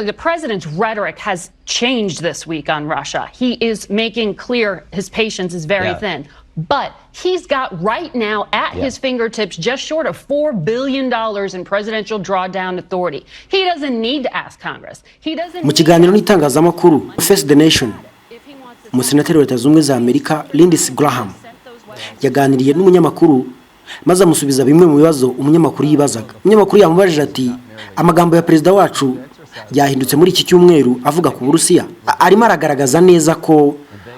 The president's rhetoric has changed this week on Russia. He is making clear his patience is very thin. But he's got right now at his fingertips just short of $4 billion in presidential drawdown authority. He doesn't need to ask Congress. He doesn't. Mu kiganiro n'itangazamakuru Face the Nation, umusenateri wa Leta Zunze Ubumwe za Amerika Lindsey Graham yaganiriye n'umunyamakuru maze amusubiza bimwe mu bibazo umunyamakuru yibazaga. Umunyamakuru yamubajije ati amagambo ya perezida wacu yahindutse muri iki cyumweru avuga ku Burusiya. Arimo aragaragaza neza ko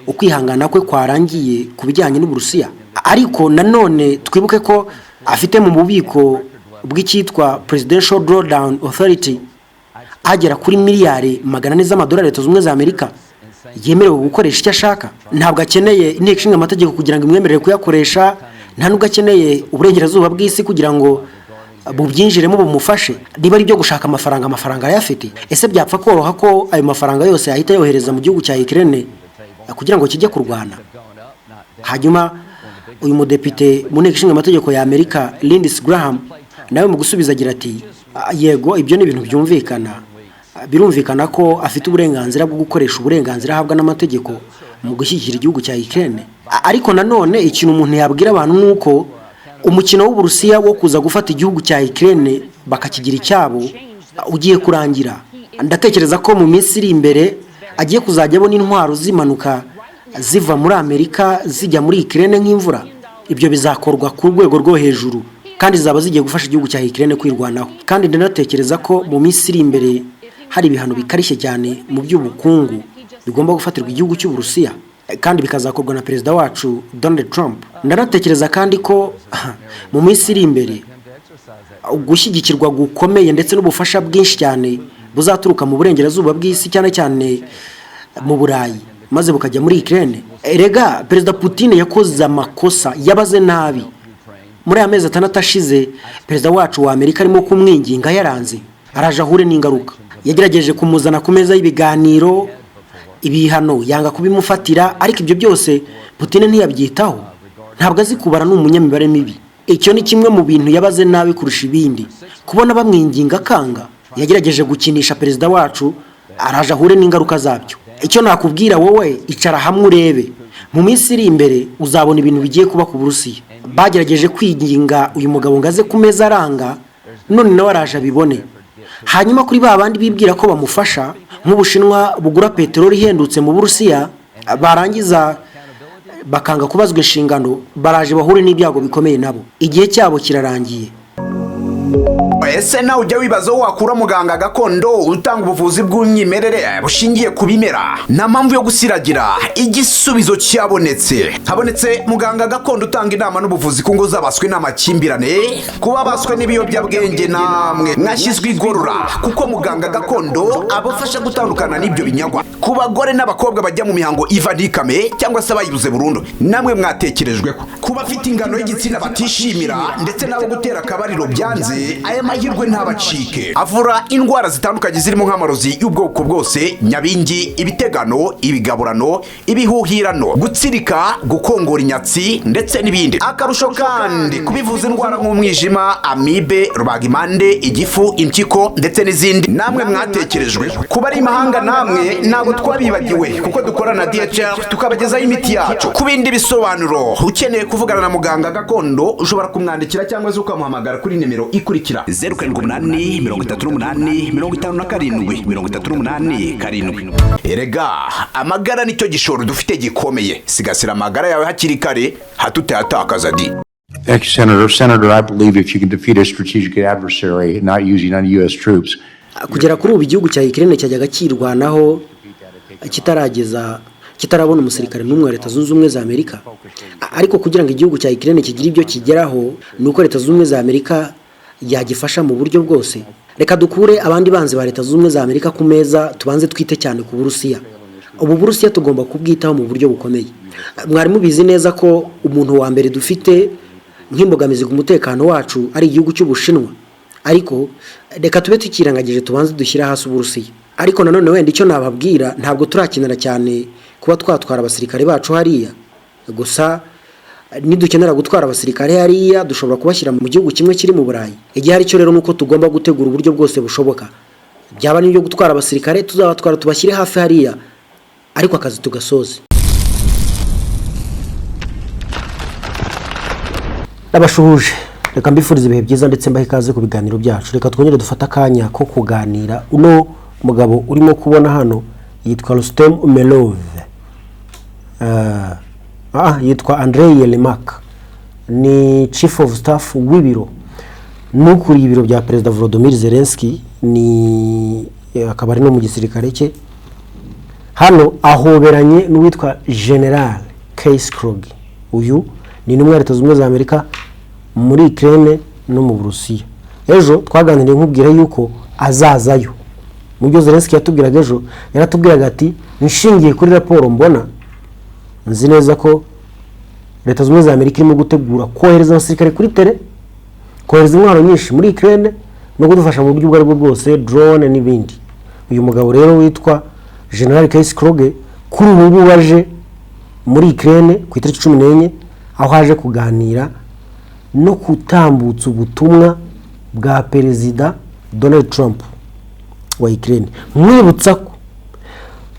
ukwihangana kwe kwarangiye kubijyanye n'Uburusiya, ariko nanone twibuke ko afite mu bubiko bw'icyitwa Presidential Drawdown Authority agera kuri miliyari 400 z'amadolari Leta Zunze Ubumwe za Amerika yemerewe gukoresha icyo ashaka. Ntabwo akeneye inteko ishinga amategeko kugira ngo imwemerere kuyakoresha, nta nubwo akeneye uburengerazuba bw'isi kugira ngo bubyinjiremo bumufashe. Niba ari byo gushaka amafaranga arayafite, ese byapfa koroha ko ayo mafaranga yose yahita yohereza mu gihugu cya Ukraine kugira ngo kijye kurwana? Hanyuma uyu mudepite mu nteko ishinga amategeko ya Amerika Lindsey Graham nawe mu gusubiza agira ati yego ibyo ni ibintu byumvikana, birumvikana ko afite uburenganzira bwo gukoresha uburenganzira ahabwa n'amategeko mu gushyigikira igihugu cya Ukraine. Ariko nanone ikintu umuntu yabwira abantu nuko umukino w'Uburusiya wo kuza gufata igihugu cya Ukraine bakakigira icyabo ugiye kurangira. Ndatekereza ko mu minsi iri imbere agiye kuzajya abona intwaro zimanuka ziva muri Amerika zijya muri Ukraine nk'imvura. Ibyo bizakorwa ku rwego rwo hejuru kandi zaba zigiye gufasha igihugu cya Ukraine kwirwanaho. Kandi ndanatekereza ko mu minsi iri imbere hari ibihano bikarishye cyane mu by'ubukungu bigomba gufatirwa igihugu cy'Uburusiya, kandi bikazakorwa na perezida wacu Donald Trump. Ndanatekereza kandi ko mu minsi iri imbere gushyigikirwa gukomeye ndetse n'ubufasha bwinshi cyane buzaturuka mu burengerazuba bw'isi cyane cyane mu Burayi maze bukajya muri Ukraine. Erega perezida Putin yakoze amakosa, yabaze nabi. Muri amezi 6 ashize perezida wacu wa Amerika arimo kumwinginga yaranze, araje ahure n'ingaruka. Yagerageje kumuzana ku meza y'ibiganiro, ibihano yanga kubimufatira, ariko ibyo byose Putin ntiyabyitaho. Ntabwo azi kubara n'umunyamibare mibi. Icyo ni kimwe mu bintu yabaze nabi kurusha ibindi. Kubona bamwinginga kanga, yagerageje gukinisha perezida wacu, araje ahure n'ingaruka zabyo. Icyo nakubwira wowe, icara hamwe urebe. Mu minsi iri imbere uzabona ibintu bigiye kuba ku Burusiya. Bagerageje kwinginga uyu mugabo ngaze ku meza aranga, none nawe araje abibone. Hanyuma kuri babandi bibwira ko bamufasha, nk'Ubushinwa bugura peteroli ihendutse mu Burusiya, barangiza bakanga kubazwa inshingano, baraje bahure n'ibyago bikomeye nabo. Igihe cyabo kirarangiye. Ese nawe ujya wibaza wakura muganga gakondo utanga ubuvuzi bw'umwimerere bushingiye ku bimera nta mpamvu yo gusiragira? Igisubizo cyabonetse. Habonetse muganga gakondo utanga inama n'ubuvuzi ku ngo z'abaswe n'amakimbirane, kuba baswe n'ibiyobyabwenge namwe mwashyizwe igorora, kuko muganga gakondo abafasha gutandukana n'ibyo binyagwa. Ku bagore n'abakobwa bajya mu mihango ivadikame cyangwa se bayibuze burundu, namwe mwatekerejwe ko kuba afite ingano y'igitsina batishimira ndetse nabo gutera akabariro byanze, aya mahirwe ntabacike. Avura indwara zitandukanye zirimo nk'amarozi y'ubwoko bwose, nyabingi, ibitegano, ibigaburano, ibihuhirano, gutsirika, gukongora inyatsi ndetse n'ibindi. Akarusho kandi kubivuza indwara nk'umwijima, amibe, rubagimpande, igifu, impyiko ndetse n'izindi, namwe mwatekerejwe. Kuba ari imahanga namwe ntabwo twabibagiwe, kuko dukorana na DHL tukabagezaho imiti yacu. Ku bindi bisobanuro ukeneye kuvugana na muganga gakondo ushobora kumwandikira cyangwa se ukamuhamagara kuri nimero ikurikira 0788 Erega amagara nicyo gishoro dufite gikomeye. Sigasira amagara yawe hakiri kare hatutayatakaza di. Senator, I believe if you can defeat a strategic adversary not using any US troops. Kugera kuri ubu igihugu cya Ukraine cyajyaga kirwanaho kitarabona umusirikare n'umwe wa Leta Zunze Ubumwe za Amerika. Ariko kugira ngo igihugu cya Ukraine kigire ibyo kigeraho nuko Leta Zunze Ubumwe za Amerika yagifasha mu buryo bwose. Reka dukure abandi banzi ba Leta Zunze Ubumwe za Amerika ku meza, tubanze twite cyane ku Burusiya. Ubu Burusiya tugomba kubwitaho mu buryo bukomeye. Mwari mubizi neza ko umuntu wa mbere dufite nk'imbogamizi ku mutekano wacu ari igihugu cy'Ubushinwa. Ariko reka tube tukirangagije tubanze dushyira hasi Uburusiya. Ariko nanone wenda icyo nababwira, ntabwo turakinira cyane kuba twatwara abasirikare bacu hariya. Gusa nidukenera gutwara abasirikare hariya dushobora kubashyira mu gihugu kimwe kiri mu Burayi. Igihe ari cyo rero nuko tugomba gutegura uburyo bwose bushoboka byaba n'ibyo gutwara abasirikare tuzabatwara tubashyire hafi hariya ariko akazi tugasoze. Nabashuhuje, reka mbifurize ibihe byiza ndetse mbahe ikaze ku biganiro byacu. Reka twongere dufata akanya ko kuganira. Uno mugabo urimo kubona hano yitwa Rustem Umerov, yitwa Andrei Yermak, ni chief of staff w'ibiro n'ukuriye ibiro bya Perezida Volodymyr Zelensky, ni akaba ari no mu gisirikare cye. Hano ahoberanye n'uwitwa General Krog. Uyu ni intumwa ya Leta Zunze Ubumwe za Amerika muri Ukraine no mu Burusiya. Ejo twaganiriye nkubwira yuko azazayo. Mu byo Zelensky yatubwiraga ejo, yaratubwiraga ati nshingiye kuri raporo mbona, nzi neza ko Leta Zunze Ubumwe za Amerika irimo gutegura kohereza abasirikare kuri tere, kohereza intwaro nyinshi muri Ukraine no kudufasha mu buryo bwo aribwo bwose, drone n'ibindi. Uyu mugabo rero witwa General Krog kuri ubu waje muri Ukraine ku itariki 14 aho haje kuganira no kutambutsa ubutumwa bwa Perezida Donald Trump wa Ukraine. Mwibutsa ko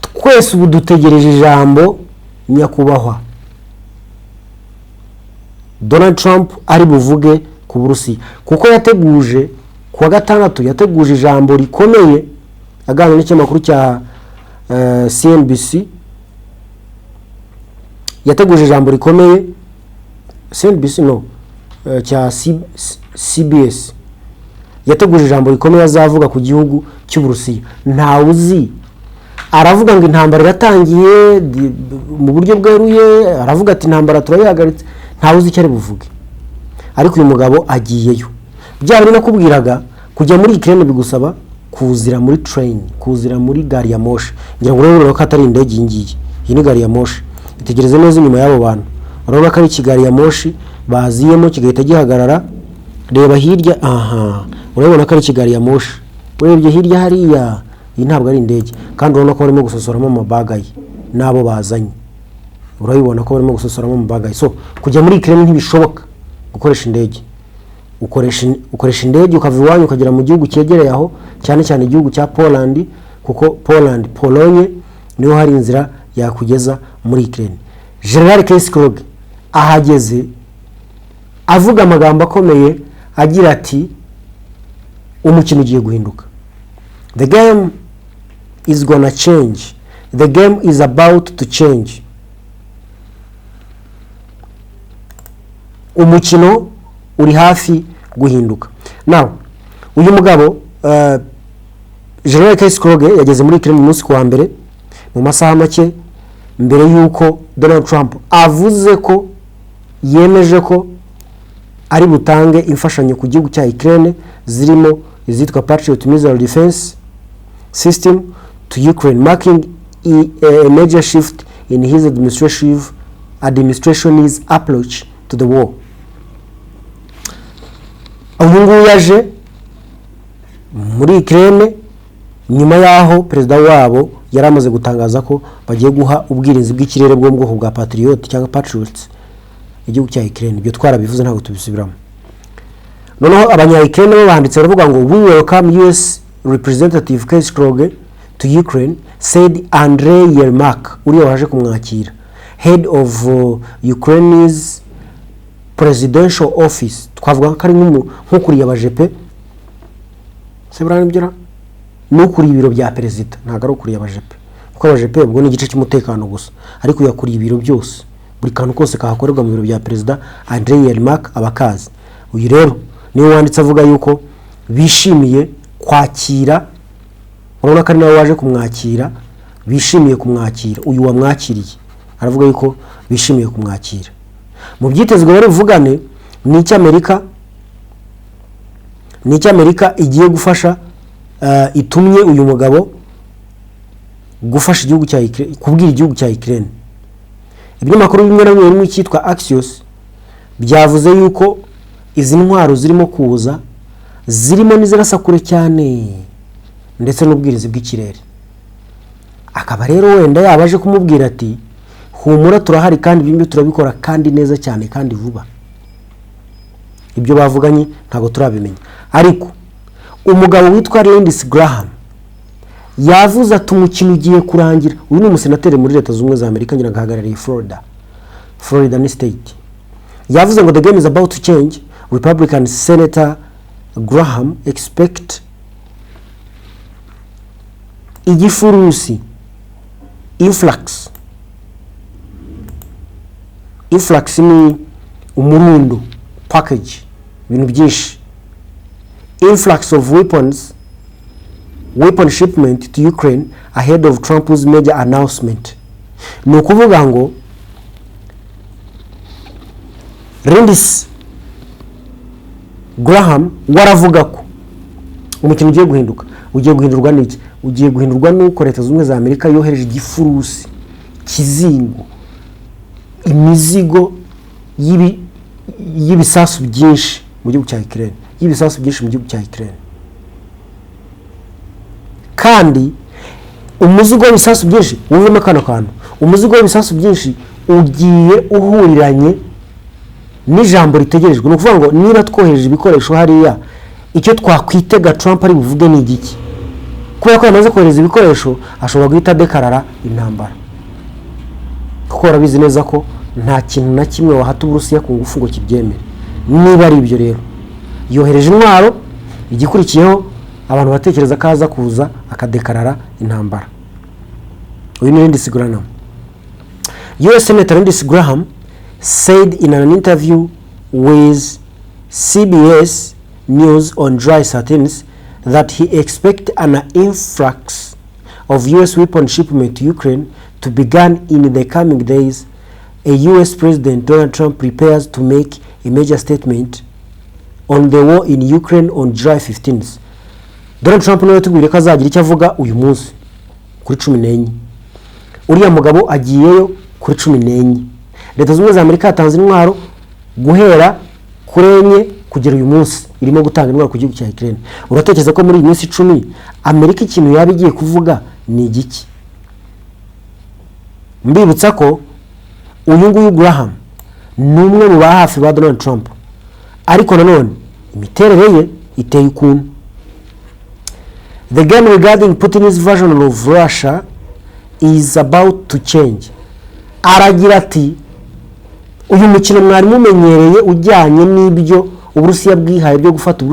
twese ubu dutegereje ijambo nyakubahwa Donald Trump ari buvuge ku Burusiya, kuko yateguje kuwa gatandatu, yateguje ijambo rikomeye aganira n'ikinyamakuru cya CNBC. Yateguje ijambo rikomeye CNBC cya CBS. Yateguje ijambo rikomeye azavuga ku gihugu cy'Uburusiya. Ntawe uzi, aravuga ngo intambara iratangiye mu buryo bweruye, aravuga ati intambara turayihagaritse. Ntawe uzi icyo ari buvuge, ariko uyu mugabo agiyeyo. Byaba ari nakubwiraga kujya muri Ukraine bigusaba kuzira muri train, kuzira muri gari ya moshi. Ngira ngo rero ko atari indege ngiye, iyi ni gari ya moshi. Itegereze neza inyuma y'abo bantu, urabona ko ari ikigari ya moshi baziyemo kigahita gihagarara. Reba hirya, urabona ko ari ikigari ya moshi. Urebye hirya hariya, iyi ntabwo ari indege, kandi urabona ko barimo gusosoramo amabaga ye nabo bazanye. Urabibona ko barimo gusosoramo amabaga ye. So kujya muri Ukraine ntibishoboka gukoresha indege. Ukoresha indege ukava iwanyu ukagera mu gihugu cyegereye aho, cyane cyane igihugu cya Poland, kuko Polonye niho hari inzira yakugeza muri Ukraine. General Krog ahageze avuga amagambo akomeye agira ati umukino ugiye guhinduka. The game is gonna change. The game is about to change. Umukino uri hafi guhinduka. Now uyu mugabo General Krog yageze muri Ukraine umunsi ku wa mbere mu masaha make mbere yuko Donald Trump avuze ko yemeje ko ari butange imfashanyo ku gihugu cya Ukraine zirimo izitwa Patriot Missile Defense System to Ukraine, marking a major shift in his administration's approach to the war. Ubu yaje muri Ukraine nyuma yaho perezida wabo yaramaze gutangaza ko bagiye guha ubwirinzi bw'ikirere bwo mu bwoko bwa Patriot cyangwa Patriots igihugu cya Ukraine. Ibyo twarabivuze ntabwo tubisubiramo. Noneho abanya-Ukraine bo banditse baravuga ngo we welcome US Representative Krog to Ukraine, said Andrei Yermak, uriya waje kumwakira, head of Ukraine's presidential office. Twavuga ko ari nk'ukuriye abajepe sebrana byira n'ukuriye ibiro bya perezida, ntago ari ukuriye abajepe, kuko abajepe ubwo ni igice cy'umutekano gusa, ariko yakuriye ibiro byose, buri kantu kose kahakorerwa mu biro bya perezida. Andrei Yermak abakazi. Uyu rero niwe wanditse avuga yuko bishimiye kwakira, urabona ko ari nawe waje kumwakira, bishimiye kumwakira. Uyu wamwakiriye aravuga yuko bishimiye kumwakira. Mu byitezwe bari vugane ni Amerika igiye gufasha, itumye uyu mugabo gufasha igihugu cya Ukraine, kubwira igihugu cya Ukraine. Ibinyamakuru bimwe na bimwe cyitwa Axios byavuze yuko izi ntwaro zirimo kuza zirimo n'izirasa kure cyane ndetse n'ubwirizi bw'ikirere. Akaba rero wenda yabaje kumubwira ati humura turahari kandi ibyo turabikora kandi neza cyane kandi vuba. Ibyo bavuganye ntago turabimenya, ariko umugabo witwa Lindsey Graham yavuze ati umukino ugiye kurangira. Uyu ni umusenateri muri leta z'ubumwe za Amerika ngira ngahagarariye Florida ni state. Yavuze ngo the game is about to change. Republican Senator Graham expect igifurusi influx ni umurundo package ibintu byinshi. Influx of weapon shipment to Ukraine ahead of Trump's major announcement. Ni ukuvuga ngo Lindsey Graham waravuga ko umukino ugiye guhindurwa n'iki? Ugiye guhindurwa nuko leta z'ubumwe za Amerika yohereje igifurusi kizingo imizigo y'ibisasu byinshi mu gihugu cya Ukraine, kandi umuzigo w'ibisasu byinshi wuvemo kano kantu, umuzigo w'ibisasu byinshi ugiye uhuriranye n'ijambo ritegerejwe. Ni ukuvuga ngo niba twohereje ibikoresho hariya, icyo twakwitega Trump ari buvuge ni igiki? Kubera ko yamaze kohereza ibikoresho ashobora guhita dekarara intambara, kuko arabizi neza ko nta kintu na kimwe wahata Uburusiya ku ngufu ngo kibyemere. Niba ari ibyo rero, yohereje intwaro, igikurikiyeho abantu batekereza ko aza kuza akadekarara intambara. Uyu ni Lindsey Graham. US Senator Lindsey Graham said in an interview with CBS News on July 13th that he expects an influx of US weapon shipment to Ukraine to begin in the coming days. A US President Donald Trump prepares to make a major statement on the war in Ukraine on July 15th. Donald Trump niwe tubwire ko azagira icyo avuga uyu munsi kuri 14. Uriya mugabo agiyeyo kuri 14. Leta z'ubumwe za Amerika yatanze intwaro guhera kuri 4 kugera uyu munsi irimo gutanga intwaro ku gihugu cya Ukraine. Uratekereza ko muri iyi minsi 10 Amerika ikintu yabigiye kuvuga ni igiki? Mbibutsa ko uyu nguyu Graham ni umwe mu bahafi ba Donald Trump, ariko nanone imiterere ye iteye ukuntu. The game regarding Putin's version of Russia is about to change. Aragira ati uyu mukino mwari mumenyereye ujyanye n'ibyo Uburusiya bwihaye byo gufata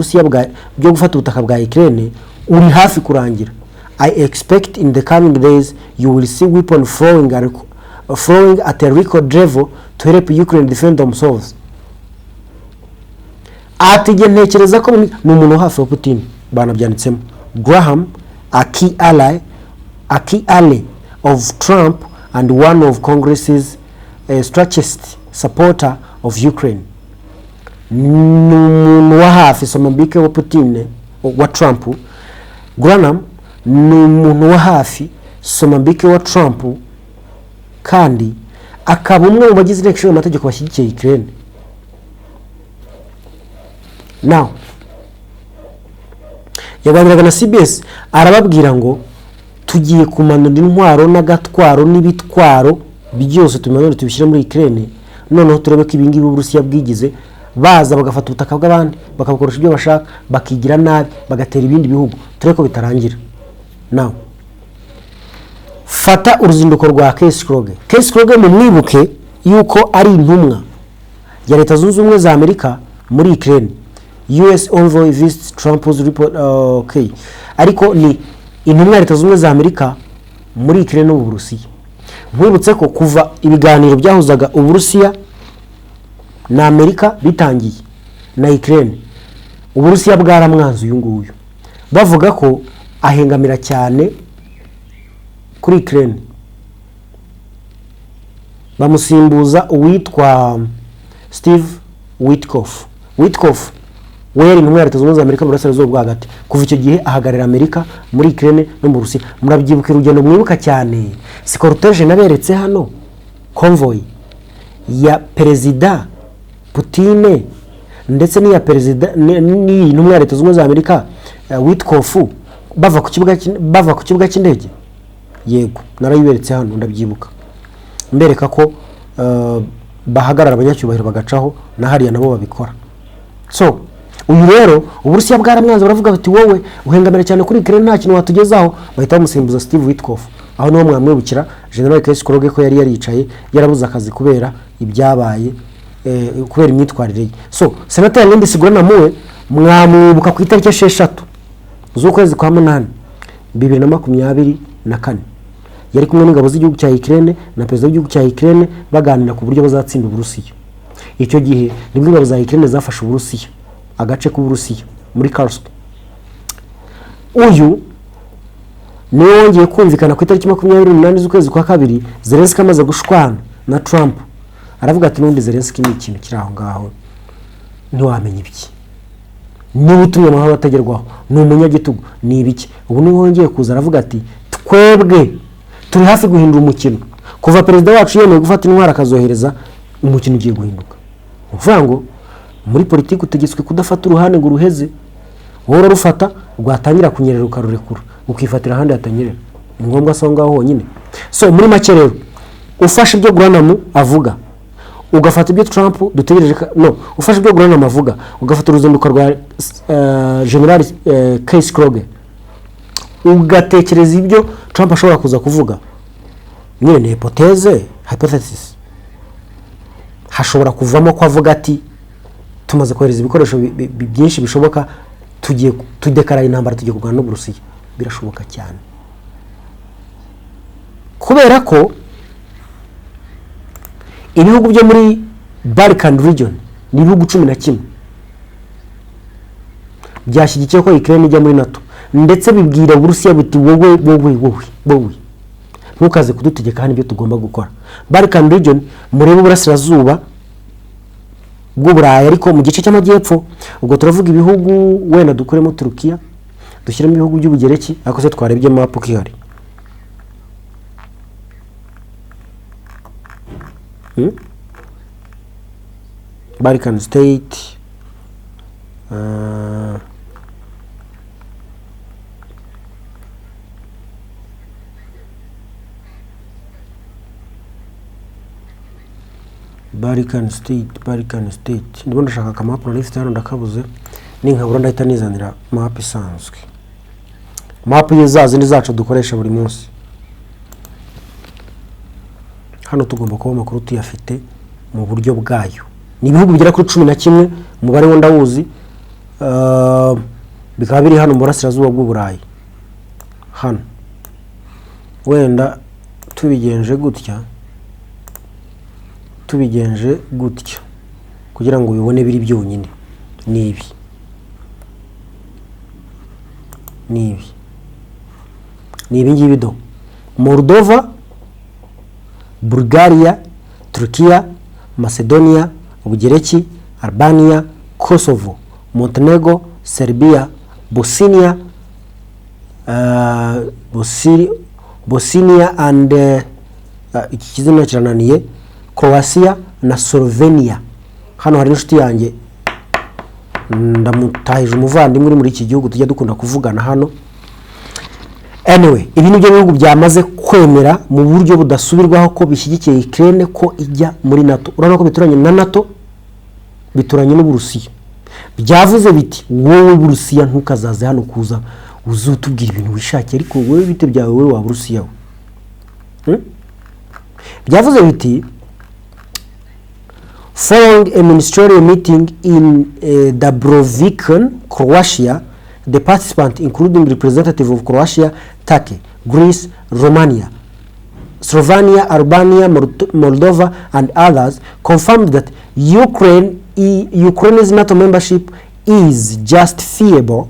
ubutaka bwa Ukraine uri hafi kurangira. I expect in the coming days you will see weapons flowing at a record level to help Ukraine defend themselves. Ati ntekereza ko ni umuntu hafi wa Putin banabyanditsemo. Graham, a key ally of Trump and one of Congress's strongest supporter of Ukraine. Numuntu wa hafi somambike wa Putin wa Trump. Graham numuntu wa hafi somambike wa Trump, kandi akaba umwe mu bagize inteko y'amategeko bashyigikiye Ukraine. Now yaganiraga na CBS arababwira ngo tugiye kumanura intwaro n'agatwaro n'ibitwaro byose tumanura tubishyira muri Ukraine, noneho turebe ko ibingi Uburusiya bwigize baza bagafata ubutaka bw'abandi bakabukoresha ibyo bashaka, bakigira nabi, bagatera ibindi bihugu, turebe ko bitarangira. Now fata uruzinduko rwa Case Kroger mu mwibuke yuko ari intumwa ya Leta Zunze Ubumwe za Amerika muri Ukraine. US envoy visits Trump's report. Okay, ariko ni intumwa ya Leta Zunze Ubumwe za Amerika muri Ukraine no Uburusiya. Mwibutse ko kuva ibiganiro byahuzaga Uburusiya na Amerika bitangiye na Ukraine, Uburusiya bwaramwanze uyu nguyu, bavuga ko ahengamira cyane kuri Ukraine, bamusimbuza uwitwa Steve Witkoff. We yari intumwa ya Leta Zunze Ubumwe za Amerika mu burasirazuba bwo hagati. Kuva icyo gihe ahagarara Amerika muri Ukraine no mu Burusiya. Murabyibuka urugendo mwibuka cyane, si cortege naberetse hano, convoy ya Perezida Putin ndetse n'iya Perezida ni intumwa ya Leta Zunze Ubumwe za Amerika Witkoff bava ku kibuga cy'indege. Yego narayiberetse hano, ndabyibuka mbereka ko bahagarara abanyacyubahiro bagacaho na hariya nabo babikora. So uyu rero Uburusiya bwaramwanze baravuga bati wowe uhengamira cyane kuri Ukraine nta kintu watugezaho, bahita bamusimbuza Steve Witkoff. aho niho mwamwibukira General Keskoroge ko yari yaricaye yarabuze akazi kubera ibyabaye kubera imyitwarire ye. So Senateri Lindsey Graham mwamwibuka ku itariki 6 z'ukwezi kwa 8 2024 yari kumwe n'ingabo z'igihugu cya Ukraine na perezida w'igihugu cya Ukraine baganira ku buryo bazatsinda Uburusiya. Icyo gihe nibwo ingabo za Ukraine zafashe Uburusiya, agace k'Uburusiya muri Kursk. Uyu niwe wongeye kumvikana ku itariki 28 z'ukwezi kwa 2 Zelensky amaze gushwana na Trump. Aravuga ati n'undi Zelensky ni ikintu kiri aho ngaho ntiwamenya ibiki, niba utumye amahoro atagerwaho ni umunyagitugu ni ibiki. Ubu niwe wongeye kuza aravuga ati twebwe turi hafi guhindura umukino, kuva perezida wacu yemeye gufata intwara akazohereza umukino ugiye guhinduka. Uvuga ngo muri politiki utegetswe kudafata uruhande ngo ruheze, wowe rufata rwatangira kunyerera ukarurekura ukifatira ahandi hatanyerera. Ni ngombwa so ngaho honyine. So muri make rero ufashe ibyo Graham avuga ugafata ibyo Trump dutegereje ufashe ibyo Graham avuga ugafata uruzinduko rwa General Keskoroge ugatekereza ibyo Trump ashobora kuza kuvuga, nyine ni hypothesis, hashobora kuvamo ko avuga ati tumaze kohereza ibikoresho byinshi bishoboka tugiye tudekara intambara tugiye kurwana n'Uburusiya. Birashoboka cyane kubera ko ibihugu byo muri Balkan region ni ibihugu 11 byashyigikiye ko Ukraine ijya muri NATO, ndetse bibwira Uburusiya biti wowe ntukaze kudutegeka hano ibyo tugomba gukora. Balkan region murebe Uburasirazuba bw'Uburayi ariko mu gice cy'amajyepfo, ubwo turavuga ibihugu wenda dukuremo Turukiya dushyiramo ibihugu by'Ubugereki ariko se twarebye map kihari. Balkan state Balkan state ndimo ndashaka kamapu na list hano ndakabuze, ninkabura ndahita nizanira map isanzwe, map yezazi ni zacu dukoresha buri munsi. Hano tugomba kuba makuru tuyafite mu buryo bwayo. Ni ibihugu bigera kuri 11 umubare wo ndawuzi, bikaba biri hano mu Burasirazuba bw'Uburayi. Hano wenda tubigenje gutya kugira ngo ubibone biri byonyine. Nibi ngibi do: Moldova, Bulgaria, Turkiya, Macedonia, Ubugereki, Albania, Kosovo, Montenegro, Serbia, Bosnia and iki kizina kirananiye, Croatia na Slovenia. Hano hari inshuti yanjye ndamutahije umuvandimwe muri iki gihugu tujya dukunda kuvugana hano. Anyway, ibi nibyo bihugu byamaze kwemera mu buryo budasubirwaho ko bishyigikiye Ukraine ko ijya muri NATO. Urabona ko bituranye na NATO, bituranye n'Uburusiya. Byavuze biti wowe Burusiya ntukazaze hano kuza uzutubwira ibintu wishakiye, ariko wowe bite byawe wowe wa Burusiya we. Byavuze biti following a ministerial meeting in Dubrovnik, Croatia, the participants, including representatives of Croatia, Turkey, Greece, Romania, Slovenia, Albania, Moldova, and others, confirmed that Ukraine's NATO membership is justifiable,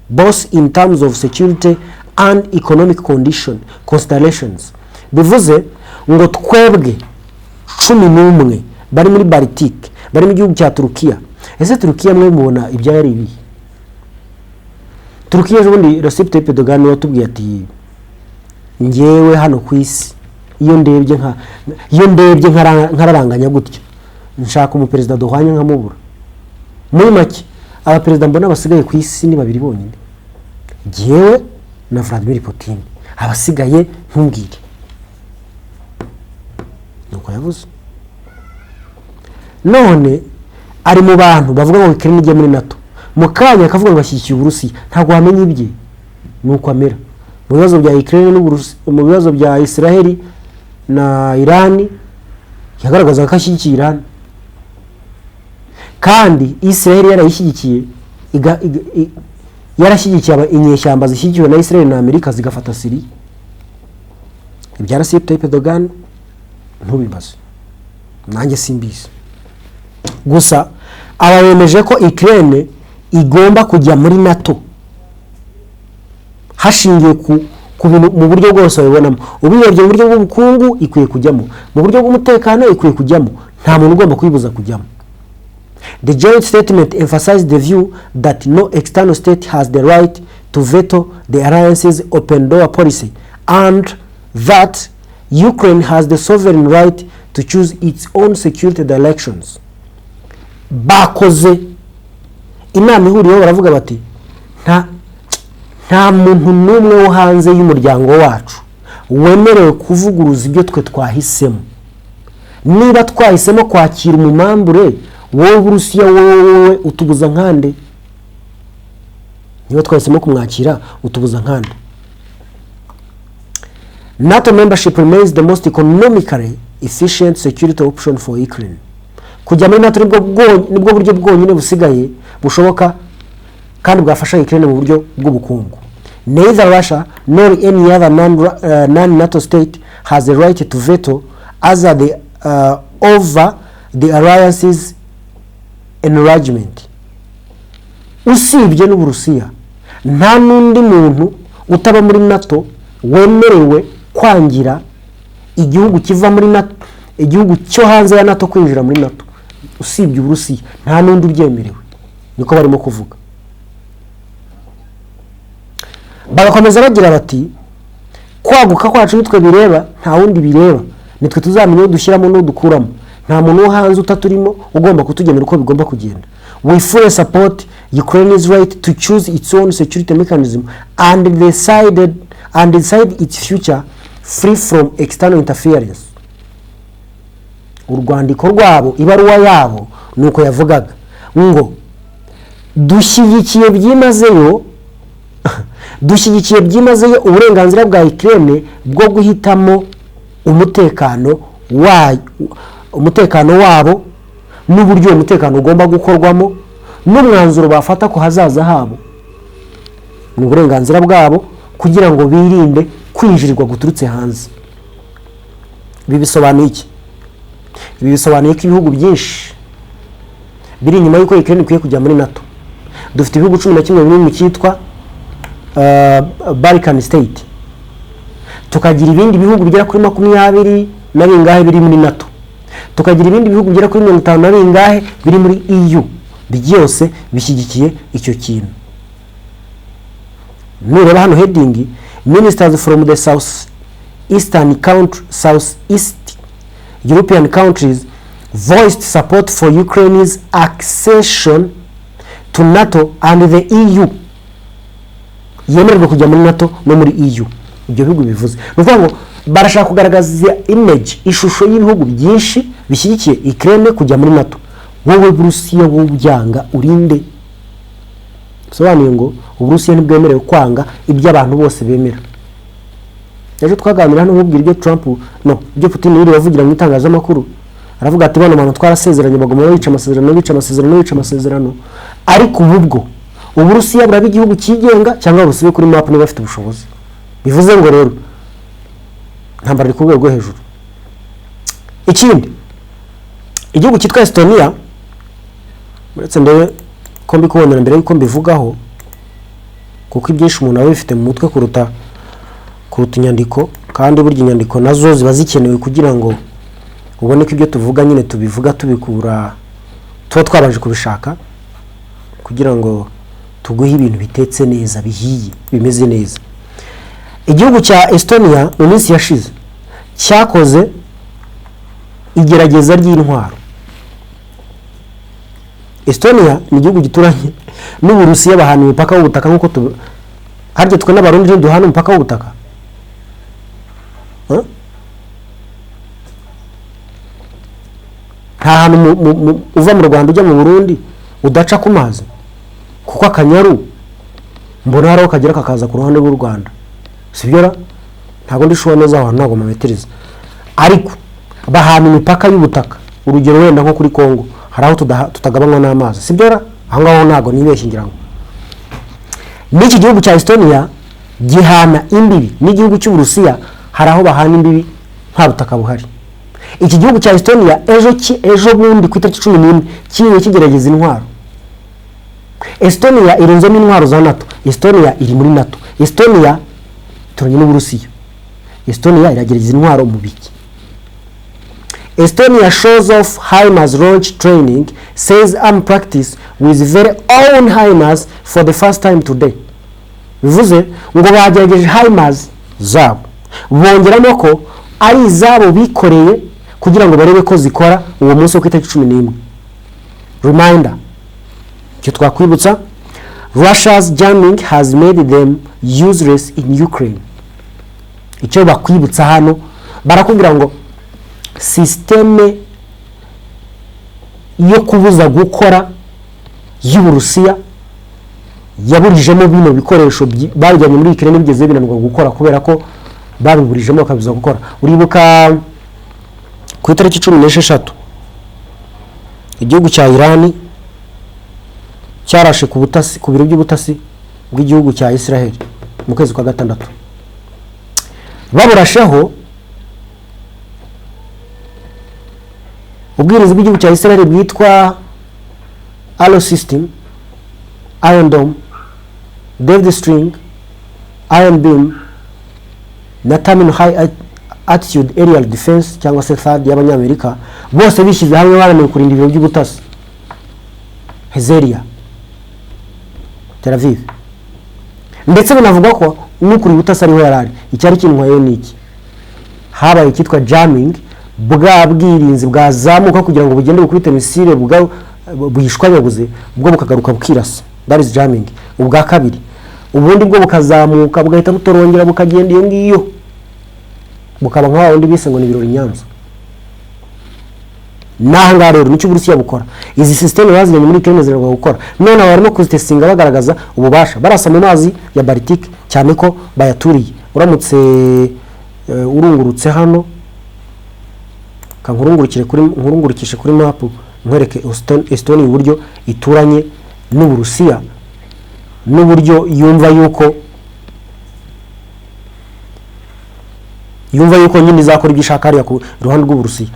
both in terms of security and economic considerations. Bivuze ngo twebwe 11 bari muri Baltic, bari mu gihugu cya Turukiya. Ese Turukiya mwe mubona ibya yari ibi? Turukiya jubundi Recep Tayyip Erdogan watubwiye ati ngewe hano ku isi iyo ndebye nkararanganya gutya nshaka umuperezida duhwanye nkamubura. Muri make aba perezida mbona basigaye ku isi ni babiri bonyine, ngewe na Vladimir Putin, abasigaye ntumbwire. Nuko yavuze. None ari mu bantu bavuga ngo Ukraine ijye muri NATO mu kanya akavuga ngo ashyigikiye Uburusiya ntabwo wamenye ibye nuko amera mu bibazo bya Ukraine mu bibazo bya Israel na Iran yagaragaza ko ashyigikiye Iran kandi Israel yarayishyigikiye yarashyigikiye inyeshyamba zishyigikiwe na Israel na Amerika zigafata Syria ibyara Recep Tayyip Erdogan ntubibaze nanjye simbizi gusa abayemeje ko Ukraine igomba kujya muri NATO hashingiye ku bintu mu buryo bwose babibonamo ubirebye mu buryo bw'ubukungu ikwiye kujyamo mu buryo bw'umutekano ikwiye kujyamo nta muntu ugomba kwibuza kujyamo. The joint statement emphasized the view that no external state has the right to veto the alliance's open door policy and that Ukraine has the sovereign right to choose its own security directions. Bakoze inama ihuriyeho baravuga bati nta muntu n'umwe wo hanze y'umuryango wacu wemerewe kuvuguruza ibyo twe twahisemo. Niba twahisemo kwakira umumambure wowe Uburusiya wowe utubuza nkande, niba twahisemo kumwakira utubuza nkande. NATO membership remains the most economically efficient security option for Ukraine. Kujya muri NATO nibwo buryo bwonyine busigaye bushoboka kandi bwafasha Ukraine mu buryo bw'ubukungu. Neither Russia nor any other non-NATO state has the right to veto over the alliance's enlargement. Usibye n'Uburusiya nta n'undi muntu utaba muri NATO wemerewe kwangira igihugu kiva muri NATO, igihugu cyo hanze ya NATO kwinjira muri NATO. Usibye Uburusiya nta n'undi ubyemerewe, niko barimo kuvuga. Bagakomeza bagira bati kwaguka kwacu nitwe bireba nta wundi bireba, nitwe tuzamenye dushyiramo no dukuramo, nta muntu wo hanze utaturimo ugomba kutugenera uko bigomba kugenda. We fully support Ukraine's right to choose its own security mechanism and decide its future free from external interference. Urwandiko rwabo ibaruwa yabo nuko yavugaga ngo dushyigikiye byimazeyo uburenganzira bwa Ukraine bwo guhitamo umutekano wabo n'uburyo umutekano ugomba gukorwamo n'umwanzuro bafata ko hazaza habo. Ni uburenganzira bwabo kugira ngo birinde kwinjirirwa guturutse hanze. Ibi bisobanuye iki? Ibi bisobanuye ko ibihugu byinshi biri inyuma y'uko Ukraine ikwiye kujya muri NATO. Dufite ibihugu 11 biri mu cyitwa Balkan State. Tukagira ibindi bihugu bigera kuri 20 na bingahe biri muri NATO. Tukagira ibindi bihugu bigera kuri 50 na bingahe biri muri EU. Byose bishyigikiye icyo kintu. Nureba hano heading, ministers from the southeast European countries voiced support for Ukraine's accession to NATO and the EU. Yemererwa kujya muri NATO no muri EU. Ibyo bihugu bivuze nuko ngo barashaka kugaragaza image ishusho y'ibihugu byinshi bishyigikiye Ukraine kujya muri NATO. Wowe Uburusiya wobyanga urinde. Sobanuye ngo Uburusiya ntibwemerewe kwanga ibyo abantu bose bemera. Ejo twaganira hano nkubwira ibyo Trump ibyo Putin yiri bavugira mu itangazamakuru. Aravuga ati bano abantu twarasezeranye bagomba bica amasezerano ariko ubwo Uburusiya burabi igihugu kigenga cyangwa busibe kuri map niba bafite ubushobozi. Bivuze ngo rero ntambara ku rwego hejuru. Ikindi igihugu cyitwa Estonia uretse ndebe ko mbikubonera mbere yuko mbivugaho kuko ibyinshi umuntu aba bifite mu mutwe kuruta inyandiko, kandi burya inyandiko nazo ziba zikenewe kugira ngo ubone ko ibyo tuvuga nyine tubivuga tubikura tuba twabaje kubishaka kugira ngo tuguhe ibintu bitetse neza bihiye bimeze neza. Igihugu cya Estonia mu minsi yashize cyakoze igerageza ry'intwaro. Estonia ni igihugu gituranye n'Uburusiya bahana imipaka w'ubutaka nkuko harya twe n'abarundi duhana umupaka w'ubutaka. nta hantu uva mu Rwanda ujya mu Burundi udaca ku mazi, kuko Akanyaru mbona haraho kagera kakaza ku ruhande rw'u Rwanda, sibyo? Ntabwo ndishoboye neza aho ntabwo mameteriza, ariko bahana imipaka y'ubutaka. Urugero wenda nko kuri Kongo haraho tutagabanywa n'amazi, sibyo? Aho ngaho ntabwo nibeshye ngira ngo. N'iki gihugu cya Estonia gihana imbibi n'igihugu cy'Uburusiya, haraho bahana imbibi nta butaka buhari. Iki gihugu cya Estonia ejo bundi ku itariki 11 kigiye kigerageza intwaro. Estonia irunze n'intwaro za NATO. Estonia iri muri NATO. Estonia turanye n'Uburusiya. Estonia iragerageza intwaro mu biki. Estonia shows off HIMARS launch training, says arm practice with very own HIMARS for the first time today. Bivuze ngo bagerageje HIMARS zabo, bongeramo ko ari izabo bikoreye kugira ngo barebe ko zikora uwo munsi wo ku itariki 11. Reminder, cyo twakwibutsa, Russia's jamming has made them useless in Ukraine. Icyo bakwibutsa hano barakubwira ngo systeme yo kubuza gukora y'Uburusiya yaburijemo bino bikoresho bajyanye muri Ukraine bigeze binanirwa gukora kubera ko babiburijemo bakabiza gukora. Uribuka ku itariki 16 igihugu cya Iran cyarashe ku butasi, ku biro by'ubutasi bw'igihugu cya Israel mu kwezi kwa gatandatu. Baburasheho ubwiriza bw'igihugu cya Israel bwitwa Arrow System, Iron Dome, David String, Iron Beam na Terminal High Altitude Aerial Defense cyangwa se THAAD y'Abanyamerika, bose bishyize hamwe baramenye kurinda ibiro by'ubutasi Hezeria, Tel Aviv. Ndetse binavuga ko n'ukuri ubutasi ariho yarari. Icyari kintwaye n'iki? Habaye kitwa jamming, bwa bwirinzi bwazamuka kugira ngo bugende bukubite misile buyishwanyaguze, ubwo bukagaruka bukirasa. That is jamming. Ubwa kabiri, ubundi bwo bukazamuka bugahita butorongera bukagenda iyo ngiyo, bukaba nka wundi bise ngo ni birori Nyanza. Nahanga rero nicyo Uburusiya bukora. Izi system bazanye muri Ukraine ziragwa gukora. None barimo kuzitestinga bagaragaza ububasha. Barasa mu mazi ya Baltic cyane ko bayaturiye. Uramutse urungurutse hano nkurungurikishe kuri map nkwereke Estonia uburyo ituranye n'Uburusiya, n'uburyo yumva yuko nyine izakora ibishaka ari ku ruhande rw'Uburusiya.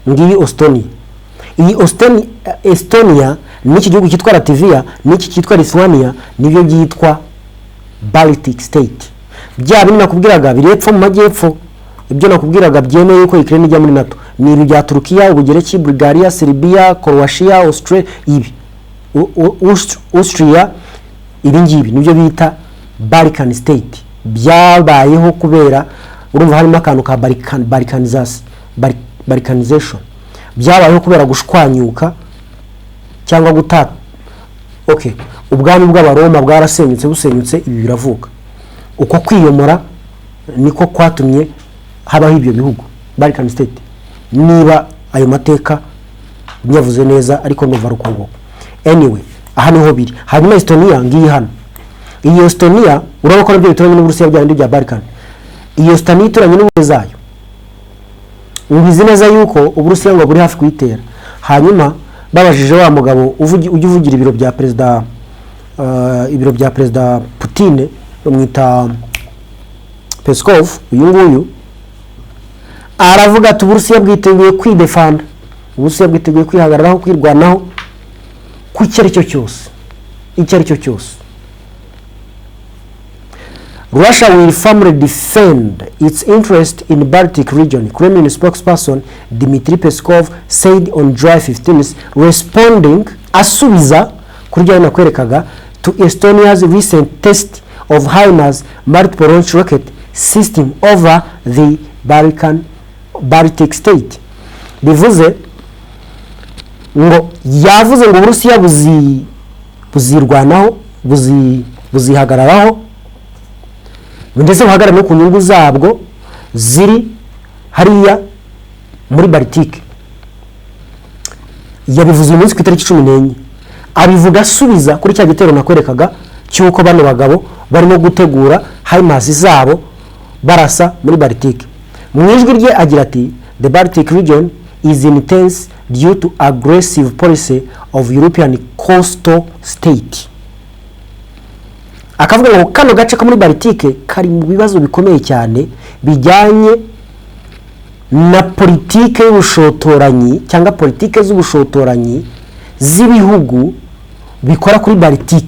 Ngiyi Estonia. Iyi Estonia n'iki gihugu cyitwa Latvia n'iki cyitwa Lithuania nibyo byitwa Baltic state. Bya bintu nakubwiraga birepfo mu majyepfo, ibyo nakubwiraga byemeye yuko Ukraine ijya muri NATO. Ni ibi bya Turkiya, Ubugereki, Bulgaria, Serbia, Croatia, Austria, ibi ngibi nibyo bita Balkan state. Byabayeho kubera urumva harimo akantu ka Balkanization. Byabayeho kubera gushwanyuka cyangwa gutata. Okay, ubwami bw'Abaroma bwarasenyutse ibi biravuka. Uko kwiyomora niko kwatumye habaho ibyo bihugu Balkan state. Niba ayo mateka nyavuze neza ariko ndumva rukongo. Anyway, aha niho biri. Hanyuma Estonia ngiyi hano. Iyi Estonia urabakora byo bituranye n'Uburusiya byandi bya Balkan. Iyi Estonia ituranye n'ubwe zayo. Ubizi neza yuko Uburusiya ngo buri hafi kuyitera. Hanyuma babajije wa mugabo uvugira ibiro bya Perezida Putin bamwita Peskov, uyu nguyu aravuga ati Uburusiya bwiteguye kwidefanda, Uburusiya bwiteguye kwihagararaho, kwirwanaho ku icyo cyose. Russia will firmly defend its interest in the Baltic region, Kremlin spokesperson Dmitry Peskov said on July 15th, responding asubiza kurya nakwerekaga to Estonia's recent test of HIMARS multiple launch rocket system over the Baltic state. Bivuze ngo yavuze ngo Uburusiya buzirwanaho, buzihagararaho, ndetse buhagarara no ku nyungu zabwo ziri hariya muri Baltic. yabivuze umunsi ku itariki 14 abivuga asubiza kuri cya gitero nakwerekaga cyuko bano bagabo barimo gutegura HIMARS zabo barasa muri Baltic. Mu ijwi rye agira ati the Baltic region is intense due to aggressive policy of European coastal state. Akavuga ngo kano gace ko muri Baltic kari mu bibazo bikomeye cyane bijyanye na politike y'ubushotoranyi cyangwa politike z'ubushotoranyi z'ibihugu bikora kuri Baltic.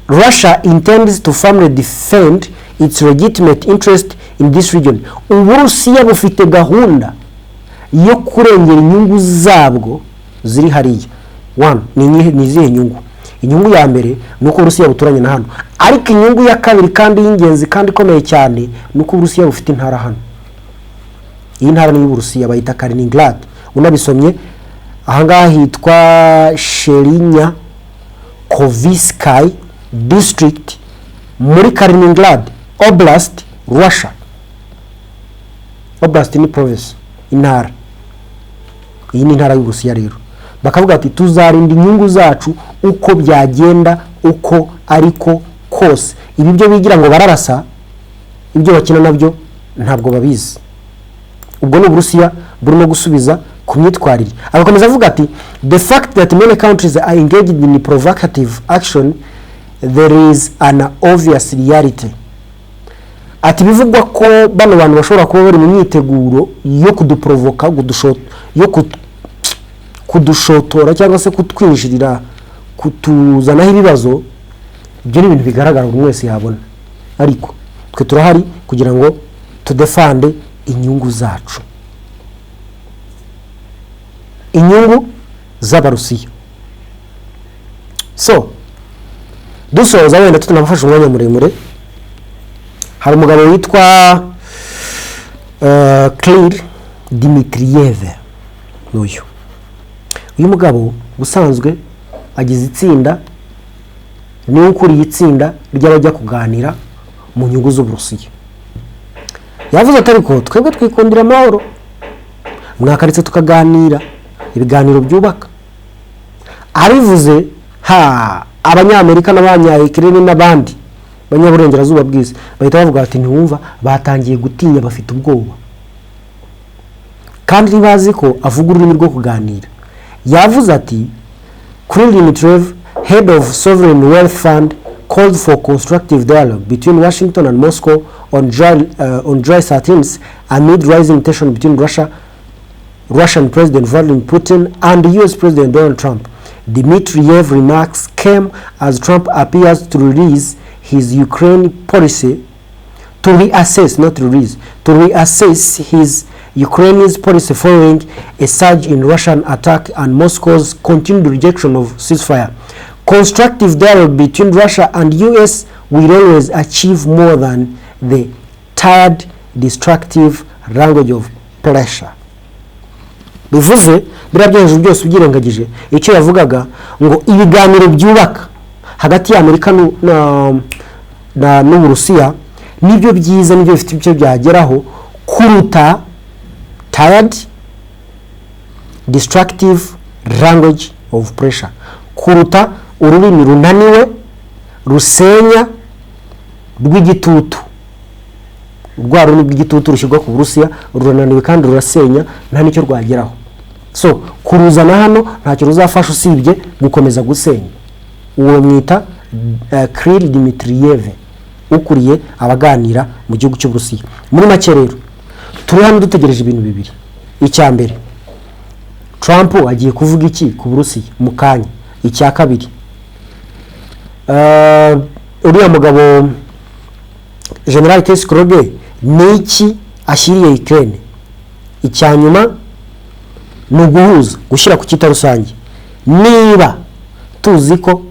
Russia intends to firmly defend its legitimate interest in this region. Uburusiya bufite gahunda yo kurengera inyungu zabwo ziri hariya. One ni izihe nyungu? Inyungu ya mbere nuko Uburusiya buturanye na hano, ariko inyungu ya kabiri kandi y'ingenzi kandi ikomeye cyane nuko Uburusiya bufite intara hano. Iyi ntara ni y'Uburusiya bayita Kaliningrad. Unabisomye ahangaha hitwa Sherinya Kovisky district muri Kaliningrad Oblast, Russia. Oblast ni province, intara. Iyi ni intara y'Uburusiya rero. Bakavuga ati tuzarinda inyungu zacu uko byagenda uko ariko kose. Ibi byo bigira ngo bararasa, ibyo bakina nabyo ntabwo babizi. Ubwo ni Uburusiya burimo gusubiza ku myitwarire. Agakomeza avuga ati the fact that many countries are engaged in provocative action, there is an obvious reality. Ati bivugwa ko bano bantu bashobora kuba bari mu myiteguro yo kuduprovoka, kudushotora cyangwa se kutwinjirira kutuzanaho ibibazo. Ibyo ni ibintu bigaragara buri wese yabona, ariko twe turahari kugira ngo tudefande inyungu zacu, inyungu z'Abarusiya. So dusoza wenda tutanabafasha umwanya muremure, hari umugabo witwa Kirill Dmitriev. Uyu mugabo usanzwe agize itsinda, niwe ukuriye itsinda ry'abajya kuganira mu nyungu z'Uburusiya. Yavuze ati ariko twebwe twikundira amahoro, mwakaritse tukaganira ibiganiro byubaka. Abivuze abanyamerika n'abanyayikirene n'abandi banyaburengerazuba bw'isi bahita bavuga ati ntiwumva, batangiye gutinya, bafite ubwoba kandi ntibazi ko avuga ururimi rwo kuganira. Yavuze ati Kirill Dmitriev, head of Sovereign Wealth Fund, called for constructive dialogue between Washington and Moscow on July 13th amid rising tension between Russian President Vladimir Putin and US President Donald Trump. Dmitriev remarks came as Trump appears to release his Ukraine policy, to reassess his Ukraine's policy following a surge in Russian attack and Moscow's continued rejection of ceasefire. Constructive dialogue between Russia and US will always achieve more than the tired, destructive language of pressure. Bivuze birabyenje byose ubirengagije icyo yavugaga ngo ibiganiro byubaka hagati ya Amerika n'Uburusiya nibyo byiza, nibyo bifite icyo byageraho kuruta tired, destructive language of pressure, kuruta ururimi runaniwe rusenya rw'igitutu. Rwa rurimi rw'igitutu rushyirwa ku Burusiya runaniwe kandi rurasenya, nta nicyo rwageraho. So kuruzana hano ntacyo ruzafasha usibye gukomeza gusenya. Uwo mwita Kirill Dmitriev ukuriye abaganira mu gihugu cy'Uburusiya. Muri make rero turi hano dutegereje ibintu bibiri. Icya mbere, Trump agiye kuvuga iki ku Burusiya mu kanya. Icya kabiri, uriya mugabo General Keskrogge niki ashyiriye Ukraine. Icya nyuma ni uguhuza, gushyira ku kita rusange. Niba tuzi ko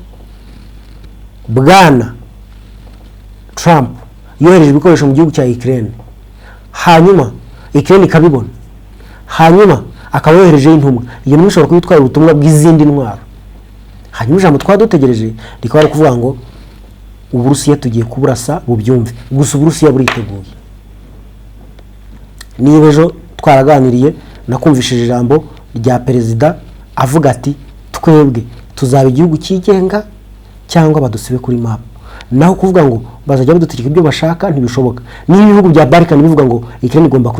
Bwana Trump yohereje ibikoresho mu gihugu cya Ukraine, hanyuma Ukraine ikabibona, hanyuma akaba yohereje intumwa, iyo ntumwa ishobora kubitwara ubutumwa bw'izindi ntwaro. Hanyuma ijambo twadutegereje rikaba ari kuvuga ngo Uburusiya tugiye kuburasa bubyumve. Gusa Uburusiya buriteguye. Niba ejo twaraganiriye nakumvishije ijambo rya perezida avuga ati twebwe tuzaba igihugu cyigenga cyangwa badusibe kuri map. Naho kuvuga ngo bazajya badutegeka ibyo bashaka ntibishoboka. Niba ibihugu bya Balkan bivuga ngo Ukraine igomba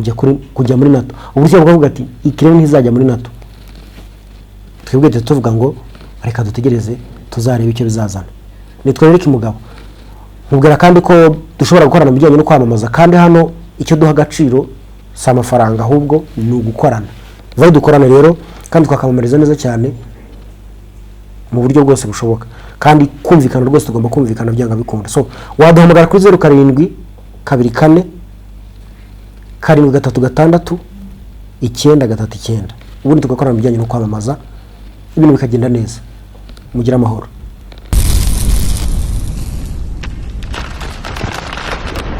kujya muri NATO, Uburusiya bukavuga ati Ukraine ntizajya muri NATO, twebwe tuvuga ngo reka dutegereze tuzareba icyo bizazana. Nitwe reka Mugabo nkubwira kandi ko dushobora gukorana mu bijyanye no kwamamaza, kandi hano icyo duha agaciro si amafaranga ahubwo ni ugukorana. Vayo dukorana rero kandi twakamamariza neza cyane mu buryo bwose bushoboka, kandi kumvikana rwose tugomba kumvikana byanga bikunda. So waduhamagara kuri 0724 736 939 ubundi tugakorana mu bijyanye no kwamamaza ibintu bikagenda neza. Mugira amahoro.